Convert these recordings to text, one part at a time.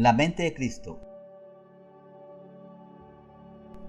La mente de Cristo.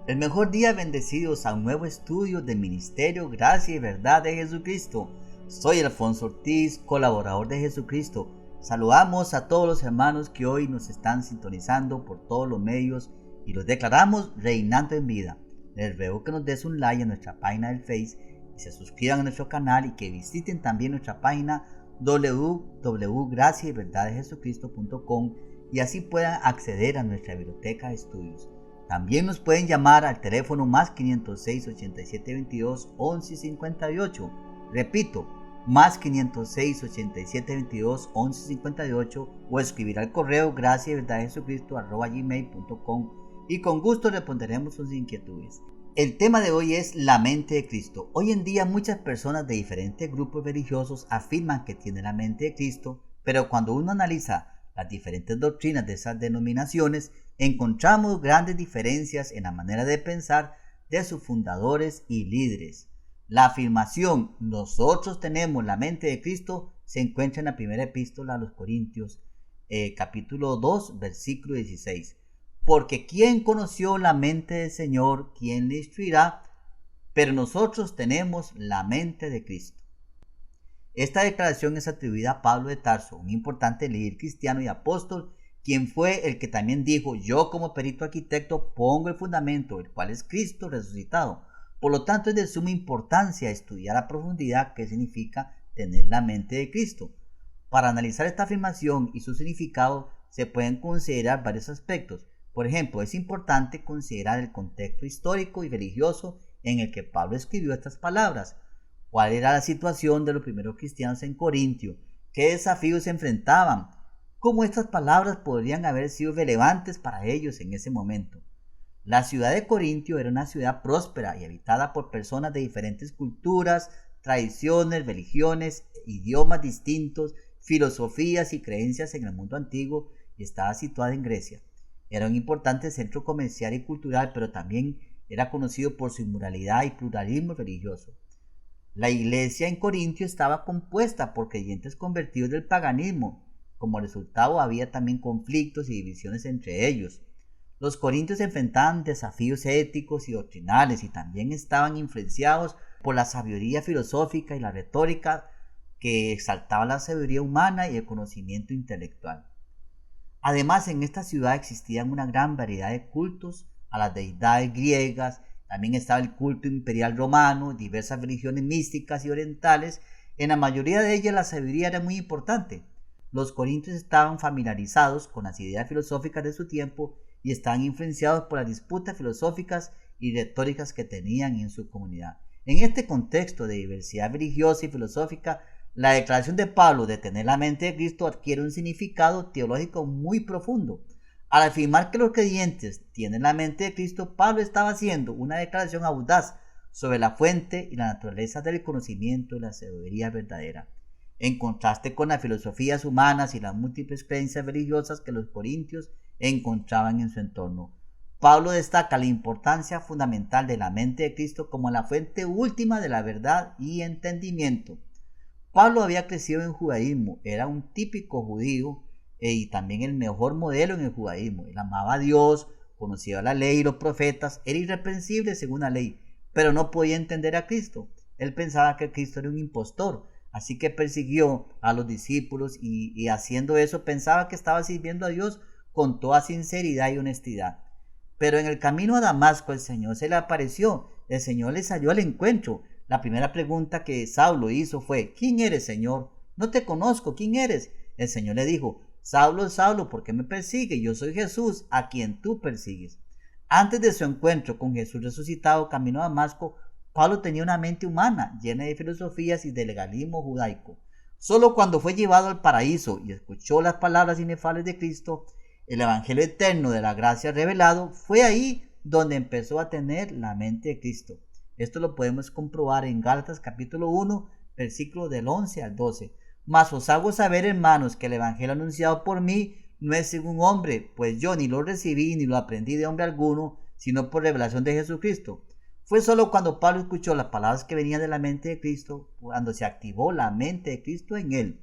El mejor día, bendecidos a un nuevo estudio del Ministerio Gracia y Verdad de Jesucristo. Soy Alfonso Ortiz, colaborador de Jesucristo. Saludamos a todos los hermanos que hoy nos están sintonizando por todos los medios y los declaramos reinando en vida. Les ruego que nos des un like a nuestra página del Face y se suscriban a nuestro canal y que visiten también nuestra página www.graciayverdadejesucristo.com y así puedan acceder a nuestra biblioteca de estudios. También nos pueden llamar al teléfono más 506 87 22 11 58. Repito, más 506 87 22 11 58 o escribir al correo graciayverdadejesucristo@gmail.com y con gusto responderemos sus inquietudes. El tema de hoy es la mente de Cristo. Hoy en día muchas personas de diferentes grupos religiosos afirman que tienen la mente de Cristo, pero cuando uno analiza las diferentes doctrinas de esas denominaciones, encontramos grandes diferencias en la manera de pensar de sus fundadores y líderes. La afirmación "nosotros tenemos la mente de Cristo" se encuentra en la primera epístola a los Corintios, capítulo 2, versículo 16. Porque ¿quién conoció la mente del Señor? ¿Quién le instruirá? Pero nosotros tenemos la mente de Cristo. Esta declaración es atribuida a Pablo de Tarso, un importante líder cristiano y apóstol, quien fue el que también dijo: yo como perito arquitecto pongo el fundamento, el cual es Cristo resucitado. Por lo tanto, es de suma importancia estudiar a profundidad qué significa tener la mente de Cristo. Para analizar esta afirmación y su significado se pueden considerar varios aspectos. Por ejemplo, es importante considerar el contexto histórico y religioso en el que Pablo escribió estas palabras. ¿Cuál era la situación de los primeros cristianos en Corintio? ¿Qué desafíos se enfrentaban? ¿Cómo estas palabras podrían haber sido relevantes para ellos en ese momento? La ciudad de Corintio era una ciudad próspera y habitada por personas de diferentes culturas, tradiciones, religiones, idiomas distintos, filosofías y creencias en el mundo antiguo, y estaba situada en Grecia. Era un importante centro comercial y cultural, pero también era conocido por su inmoralidad y pluralismo religioso. La iglesia en Corintio estaba compuesta por creyentes convertidos del paganismo. Como resultado, había también conflictos y divisiones entre ellos. Los corintios se enfrentaban desafíos éticos y doctrinales y también estaban influenciados por la sabiduría filosófica y la retórica que exaltaba la sabiduría humana y el conocimiento intelectual. Además, en esta ciudad existían una gran variedad de cultos a las deidades griegas. También estaba el culto imperial romano, diversas religiones místicas y orientales. En la mayoría de ellas la sabiduría era muy importante. Los corintios estaban familiarizados con las ideas filosóficas de su tiempo y estaban influenciados por las disputas filosóficas y retóricas que tenían en su comunidad. En este contexto de diversidad religiosa y filosófica, la declaración de Pablo de tener la mente de Cristo adquiere un significado teológico muy profundo. Al afirmar que los creyentes tienen la mente de Cristo, Pablo estaba haciendo una declaración audaz sobre la fuente y la naturaleza del conocimiento y la sabiduría verdadera, en contraste con las filosofías humanas y las múltiples creencias religiosas que los corintios encontraban en su entorno. Pablo destaca la importancia fundamental de la mente de Cristo como la fuente última de la verdad y entendimiento. Pablo había crecido en judaísmo, era un típico judío y también el mejor modelo en el judaísmo. Él amaba a Dios, conocía la ley y los profetas, era irreprensible según la ley, pero no podía entender a Cristo. Él pensaba que Cristo era un impostor, así que persiguió a los discípulos y haciendo eso pensaba que estaba sirviendo a Dios con toda sinceridad y honestidad. Pero en el camino a Damasco el Señor se le apareció, el Señor le salió al encuentro. La primera pregunta que Saulo hizo fue: ¿quién eres, Señor? No te conozco, ¿quién eres? El Señor le dijo: Saulo, Saulo, ¿por qué me persigues? Yo soy Jesús, a quien tú persigues. Antes de su encuentro con Jesús resucitado camino a Damasco, Pablo tenía una mente humana llena de filosofías y de legalismo judaico. Solo cuando fue llevado al paraíso y escuchó las palabras inefables de Cristo, el evangelio eterno de la gracia revelado, fue ahí donde empezó a tener la mente de Cristo. Esto lo podemos comprobar en Gálatas capítulo 1, versículos del 11 al 12. Mas os hago saber, hermanos, que el evangelio anunciado por mí no es según hombre, pues yo ni lo recibí ni lo aprendí de hombre alguno, sino por revelación de Jesucristo. Fue solo cuando Pablo escuchó las palabras que venían de la mente de Cristo, cuando se activó la mente de Cristo en él.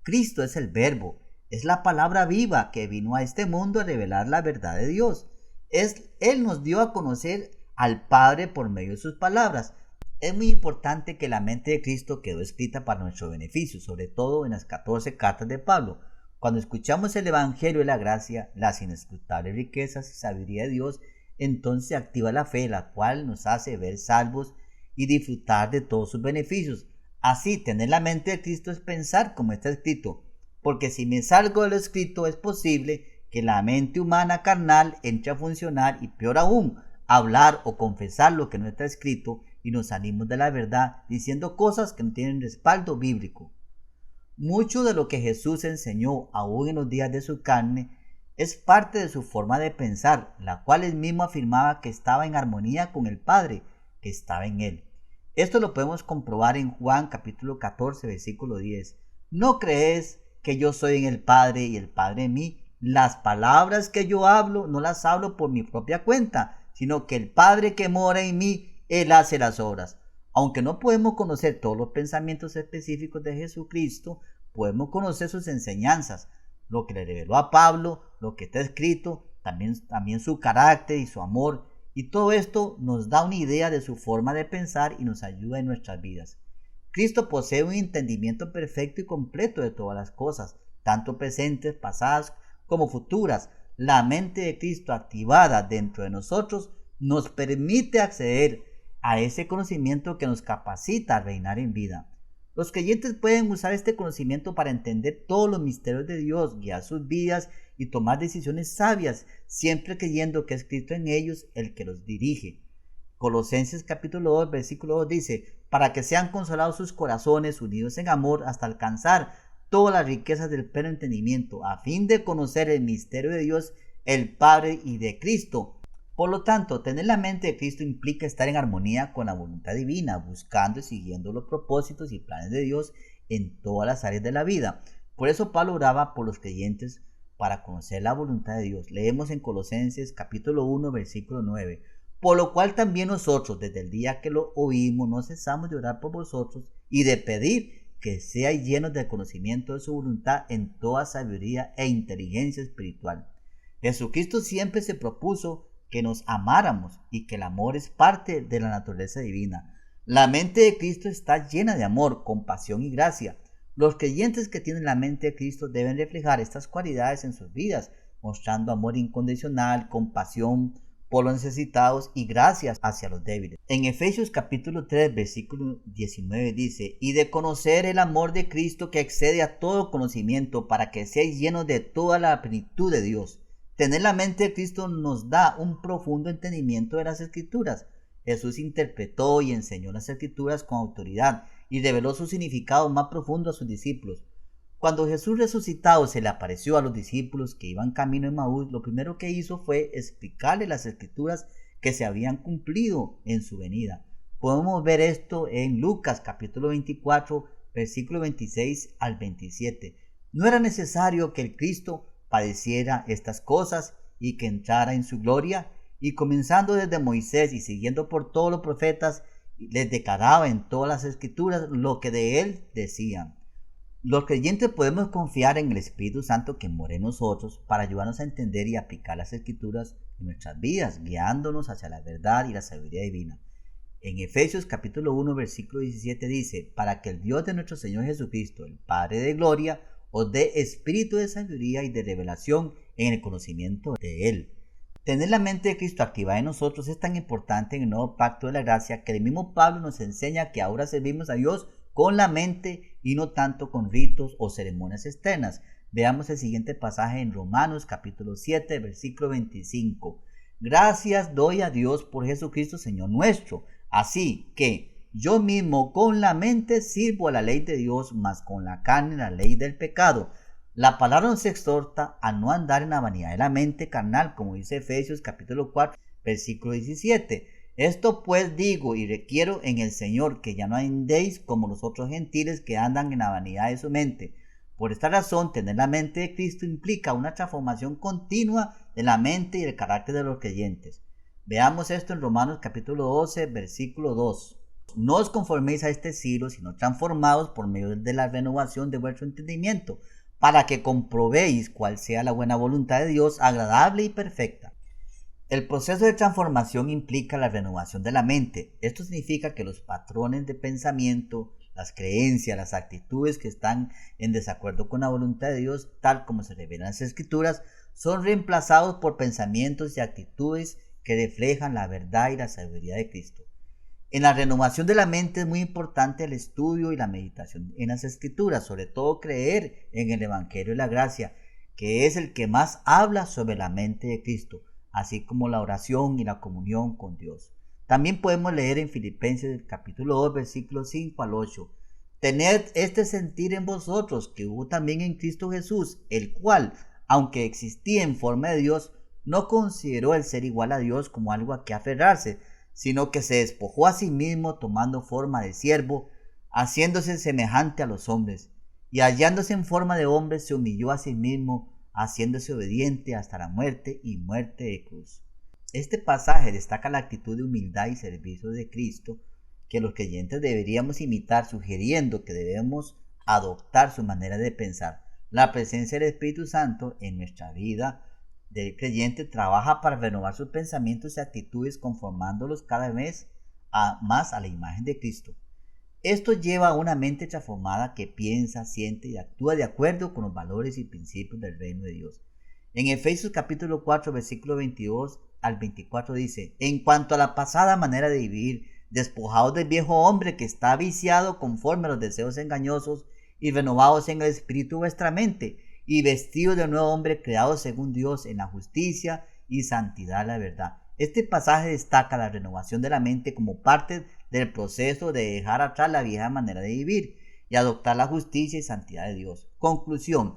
Cristo es el verbo, Es la palabra viva que vino a este mundo a revelar la verdad de Dios. Él nos dio a conocer al Padre por medio de sus palabras. Es muy importante que la mente de Cristo quedó escrita para nuestro beneficio, sobre todo en las 14 cartas de Pablo. Cuando escuchamos el Evangelio de la gracia, las inescrutables riquezas y sabiduría de Dios, entonces se activa la fe, la cual nos hace ver salvos y disfrutar de todos sus beneficios. Así, tener la mente de Cristo es pensar como está escrito, porque si me salgo de lo escrito es posible que la mente humana carnal entre a funcionar y peor aún, hablar o confesar lo que no está escrito y nos salimos de la verdad diciendo cosas que no tienen respaldo bíblico. Mucho de lo que Jesús enseñó aún en los días de su carne es parte de su forma de pensar, la cual él mismo afirmaba que estaba en armonía con el Padre, que estaba en él. Esto lo podemos comprobar en Juan capítulo 14, versículo 10. ¿No crees que yo soy en el Padre y el Padre en mí? Las palabras que yo hablo no las hablo por mi propia cuenta, sino que el Padre que mora en mí, Él hace las obras. Aunque no podemos conocer todos los pensamientos específicos de Jesucristo, podemos conocer sus enseñanzas, lo que le reveló a Pablo, lo que está escrito, también su carácter y su amor, y todo esto nos da una idea de su forma de pensar y nos ayuda en nuestras vidas. Cristo posee un entendimiento perfecto y completo de todas las cosas, tanto presentes, pasadas como futuras. La mente de Cristo activada dentro de nosotros nos permite acceder a ese conocimiento que nos capacita a reinar en vida. Los creyentes pueden usar este conocimiento para entender todos los misterios de Dios, guiar sus vidas y tomar decisiones sabias, siempre creyendo que es Cristo en ellos el que los dirige. Colosenses capítulo 2, versículo 2 dice, para que sean consolados sus corazones, unidos en amor, hasta alcanzar todas las riquezas del pleno entendimiento, a fin de conocer el misterio de Dios, el Padre y de Cristo. Por lo tanto, tener la mente de Cristo implica estar en armonía con la voluntad divina, buscando y siguiendo los propósitos y planes de Dios en todas las áreas de la vida. Por eso Pablo oraba por los creyentes para conocer la voluntad de Dios. Leemos en Colosenses capítulo 1, versículo 9. Por lo cual también nosotros, desde el día que lo oímos, no cesamos de orar por vosotros y de pedir que seáis llenos del conocimiento de su voluntad en toda sabiduría e inteligencia espiritual. Jesucristo siempre se propuso que nos amáramos y que el amor es parte de la naturaleza divina. La mente de Cristo está llena de amor, compasión y gracia. Los creyentes que tienen la mente de Cristo deben reflejar estas cualidades en sus vidas, mostrando amor incondicional, compasión por los necesitados y gracias hacia los débiles. En Efesios capítulo 3, versículo 19 dice, y de conocer el amor de Cristo que excede a todo conocimiento, para que seáis llenos de toda la plenitud de Dios. Tener la mente de Cristo nos da un profundo entendimiento de las Escrituras. Jesús interpretó y enseñó las Escrituras con autoridad y reveló su significado más profundo a sus discípulos. Cuando Jesús resucitado se le apareció a los discípulos que iban camino en Maús, lo primero que hizo fue explicarles las Escrituras que se habían cumplido en su venida. Podemos ver esto en Lucas capítulo 24, versículo 26 al 27. No era necesario que el Cristo padeciera estas cosas y que entrara en su gloria, y comenzando desde Moisés y siguiendo por todos los profetas, les declaraba en todas las Escrituras lo que de él decían. Los creyentes podemos confiar en el Espíritu Santo que mora en nosotros para ayudarnos a entender y aplicar las Escrituras en nuestras vidas, guiándonos hacia la verdad y la sabiduría divina. En Efesios capítulo 1, versículo 17 dice, para que el Dios de nuestro Señor Jesucristo, el Padre de gloria, os dé espíritu de sabiduría y de revelación en el conocimiento de Él. Tener la mente de Cristo activada en nosotros es tan importante en el nuevo pacto de la gracia que el mismo Pablo nos enseña que ahora servimos a Dios con la mente y no tanto con ritos o ceremonias externas. Veamos el siguiente pasaje en Romanos capítulo 7, versículo 25. Gracias doy a Dios por Jesucristo Señor nuestro. Así que yo mismo con la mente sirvo a la ley de Dios, mas con la carne la ley del pecado. La palabra nos exhorta a no andar en la vanidad de la mente carnal, como dice Efesios capítulo 4, versículo 17. Esto pues digo y requiero en el Señor, que ya no andéis como los otros gentiles que andan en la vanidad de su mente. Por esta razón, tener la mente de Cristo implica una transformación continua de la mente y del carácter de los creyentes. Veamos esto en Romanos capítulo 12, versículo 2. No os conforméis a este siglo, sino transformados por medio de la renovación de vuestro entendimiento, para que comprobéis cuál sea la buena voluntad de Dios, agradable y perfecta. El proceso de transformación implica la renovación de la mente. Esto significa que los patrones de pensamiento, las creencias, las actitudes que están en desacuerdo con la voluntad de Dios, tal como se revela en las Escrituras, son reemplazados por pensamientos y actitudes que reflejan la verdad y la sabiduría de Cristo. En la renovación de la mente es muy importante el estudio y la meditación en las Escrituras, sobre todo creer en el Evangelio de la Gracia, que es el que más habla sobre la mente de Cristo, así como la oración y la comunión con Dios. También podemos leer en Filipenses capítulo 2, versículos 5 al 8. Tened este sentir en vosotros que hubo también en Cristo Jesús, el cual, aunque existía en forma de Dios, no consideró el ser igual a Dios como algo a que aferrarse, sino que se despojó a sí mismo tomando forma de siervo, haciéndose semejante a los hombres, y hallándose en forma de hombre se humilló a sí mismo, haciéndose obediente hasta la muerte y muerte de cruz. Este pasaje destaca la actitud de humildad y servicio de Cristo que los creyentes deberíamos imitar, sugiriendo que debemos adoptar su manera de pensar. La presencia del Espíritu Santo en nuestra vida del creyente trabaja para renovar sus pensamientos y actitudes, conformándolos cada vez más a la imagen de Cristo. Esto lleva a una mente transformada que piensa, siente y actúa de acuerdo con los valores y principios del reino de Dios. En Efesios capítulo 4, versículo 22 al 24 dice: en cuanto a la pasada manera de vivir, despojados del viejo hombre que está viciado conforme a los deseos engañosos, y renovados en el espíritu vuestra mente, y vestidos de nuevo hombre creado según Dios en la justicia y santidad de la verdad. Este pasaje destaca la renovación de la mente como parte del proceso de dejar atrás la vieja manera de vivir y adoptar la justicia y santidad de Dios. Conclusión: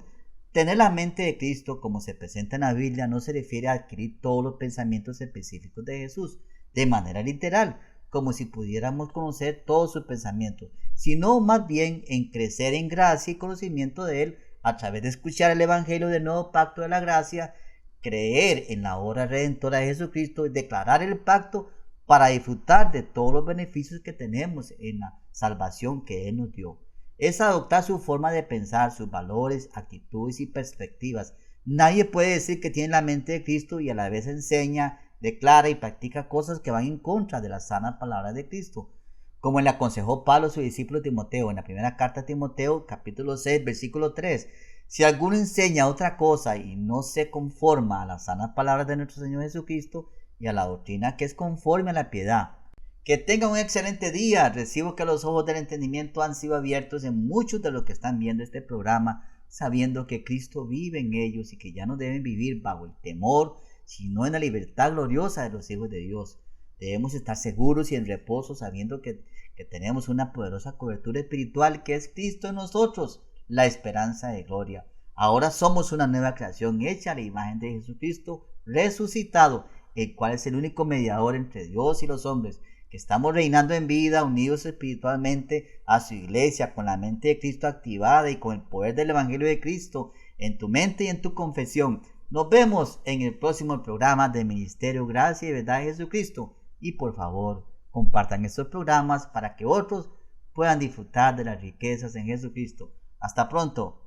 tener la mente de Cristo como se presenta en la Biblia no se refiere a adquirir todos los pensamientos específicos de Jesús de manera literal, como si pudiéramos conocer todos sus pensamientos, sino más bien en crecer en gracia y conocimiento de Él a través de escuchar el Evangelio del nuevo pacto de la gracia, creer en la obra redentora de Jesucristo y declarar el pacto para disfrutar de todos los beneficios que tenemos en la salvación que Él nos dio. Es adoptar su forma de pensar, sus valores, actitudes y perspectivas. Nadie puede decir que tiene la mente de Cristo y a la vez enseña, declara y practica cosas que van en contra de las sanas palabras de Cristo, como le aconsejó Pablo a su discípulo Timoteo en la primera carta a Timoteo capítulo 6 versículo 3. Si alguno enseña otra cosa y no se conforma a las sanas palabras de nuestro Señor Jesucristo y a la doctrina que es conforme a la piedad. Que tenga un excelente día. Recibo que los ojos del entendimiento han sido abiertos en muchos de los que están viendo este programa, sabiendo que Cristo vive en ellos y que ya no deben vivir bajo el temor, sino en la libertad gloriosa de los hijos de Dios. Debemos estar seguros y en reposo, sabiendo que tenemos una poderosa cobertura espiritual que es Cristo en nosotros, la esperanza de gloria. Ahora somos una nueva creación hecha a la imagen de Jesucristo resucitado, el cual es el único mediador entre Dios y los hombres, que estamos reinando en vida, unidos espiritualmente a su iglesia, con la mente de Cristo activada y con el poder del Evangelio de Cristo en tu mente y en tu confesión. Nos vemos en el próximo programa de Ministerio Gracia y Verdad de Jesucristo. Y por favor, compartan estos programas para que otros puedan disfrutar de las riquezas en Jesucristo. Hasta pronto.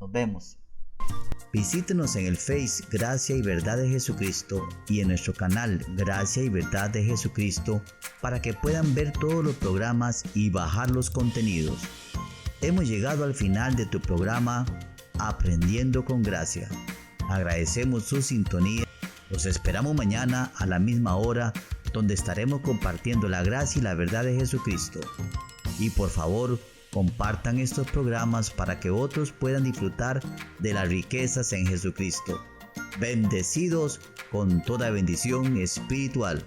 Nos vemos. Visítenos en el Face Gracia y Verdad de Jesucristo y en nuestro canal Gracia y Verdad de Jesucristo para que puedan ver todos los programas y bajar los contenidos. Hemos llegado al final de tu programa Aprendiendo con Gracia. Agradecemos su sintonía. Los esperamos mañana a la misma hora, donde estaremos compartiendo la gracia y la verdad de Jesucristo. Y por favor, compartan estos programas para que otros puedan disfrutar de las riquezas en Jesucristo. Bendecidos con toda bendición espiritual.